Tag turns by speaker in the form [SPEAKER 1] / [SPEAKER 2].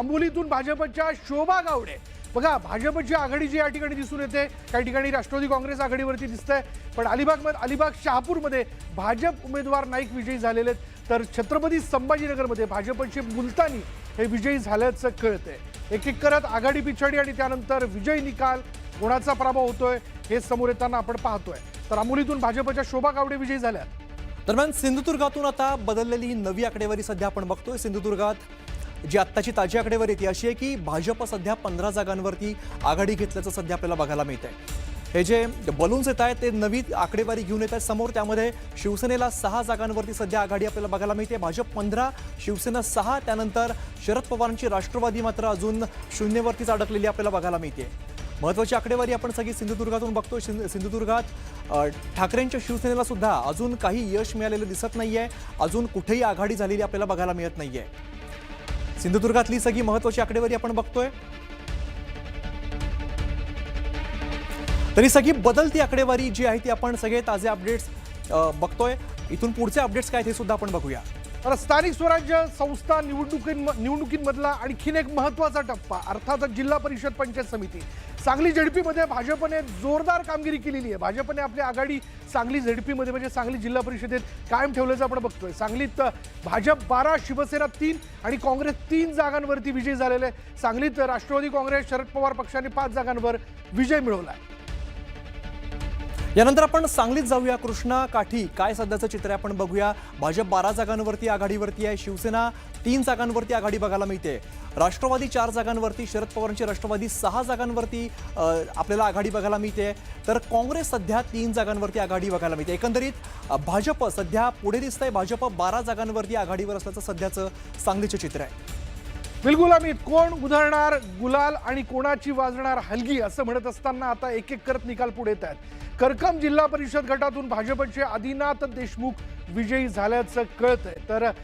[SPEAKER 1] आंबोलीतून भाजपच्या शोभा गावडे, बघा भाजपची आघाडी जी या ठिकाणी दिसून येते, काही ठिकाणी राष्ट्रवादी काँग्रेस आघाडीवरती दिसतंय, पण अलिबाग शहापूरमध्ये भाजप उमेदवार नाईक विजयी झालेले आहेत, तर छत्रपती संभाजीनगरमध्ये भाजपचे मुलतानी हे विजयी झाल्याचं कळतंय। एक एक करत आघाडी पिछाडी आणि त्यानंतर विजय निकाल कोणाचा पराभव होतोय हे समोर येताना आपण पाहतोय। तर आंबोलीतून भाजपच्या शोभा गावडे विजयी झाल्या।
[SPEAKER 2] दरम्यान सिंधुदुर्गातून आता बदललेली ही नवी आकडेवारी सध्या आपण बघतोय। सिंधुदुर्गात जी आत्ताची ताजी आकडेवारी येते अशी आहे की भाजप सध्या 15 जागांवरती आघाडी घेतल्याचं सध्या आपल्याला बघायला मिळतंय। हे जे बलून्स येत आहेत ते नवी आकडेवारी घेऊन येत आहेत समोर, त्यामध्ये शिवसेनेला 6 जागांवरती सध्या आघाडी आपल्याला बघायला मिळते। भाजप 15, शिवसेना 6, त्यानंतर शरद पवारांची राष्ट्रवादी मात्र अजून शून्यवरतीच अडकलेली आपल्याला बघायला मिळते। महत्त्वाची आकडेवारी आपण सगळी सिंधुदुर्गातून बघतोय। सिंधुदुर्गात ठाकरेंच्या शिवसेनेला सुद्धा अजून काही यश मिळालेलं दिसत नाहीये, अजून कुठेही आघाडी झालेली आपल्याला बघायला मिळत नाहीये। सिंधुदुर्गातली सगळी महत्त्वाची आकडेवारी आपण बघतोय। तरी सगळी बदलती आकडेवारी जी आहे ती आपण सगळे ताजे अपडेट्स बघतोय। इथून पुढचे अपडेट्स काय ते सुद्धा आपण बघूया।
[SPEAKER 1] तर स्थानिक स्वराज्य संस्था निवडणुकींमधला आणखीन एक महत्त्वाचा टप्पा अर्थातच जिल्हा परिषद पंचायत समिती। सांगली झेडपीमध्ये भाजपने जोरदार कामगिरी केलेली आहे। भाजपने आपली आघाडी सांगली झेडपीमध्ये म्हणजे सांगली जिल्हा परिषदेत कायम ठेवल्याचं आपण बघतोय। सांगलीत भाजप 12, शिवसेना 3 आणि काँग्रेस 3 जागांवरती विजयी झालेले आहे। सांगलीत राष्ट्रवादी काँग्रेस, शरद पवार पक्षाने 5 जागांवर विजय मिळवला आहे।
[SPEAKER 2] यानंतर आपण सांगलीत जाऊया। कृष्णा काठी काय सध्याचं चित्र आहे आपण बघूया। भाजप 12 जागांवरती आघाडीवरती आहे, शिवसेना 3 जागांवरती आघाडी बघायला मिळते, राष्ट्रवादी 4 जागांवरती, शरद पवारांची राष्ट्रवादी 6 जागांवरती आपल्याला आघाडी बघायला मिळते, तर काँग्रेस सध्या 3 जागांवरती आघाडी बघायला मिळते। एकंदरीत भाजप सध्या पुढे दिसतंय। भाजप 12 जागांवरती आघाडीवर असल्याचं सध्याचं सांगलीचं चित्र आहे।
[SPEAKER 1] बिलकुल अमित, कोण उधळणार गुलाल आणि कोणाची वाजणार हलगी असं म्हणत असताना आता एक एक करत निकाल पुढे येत आहेत। करकम जिल्हा परिषद गटातून भाजपचे आदिनाथ देशमुख विजयी झाल्याचं कळतंय। तर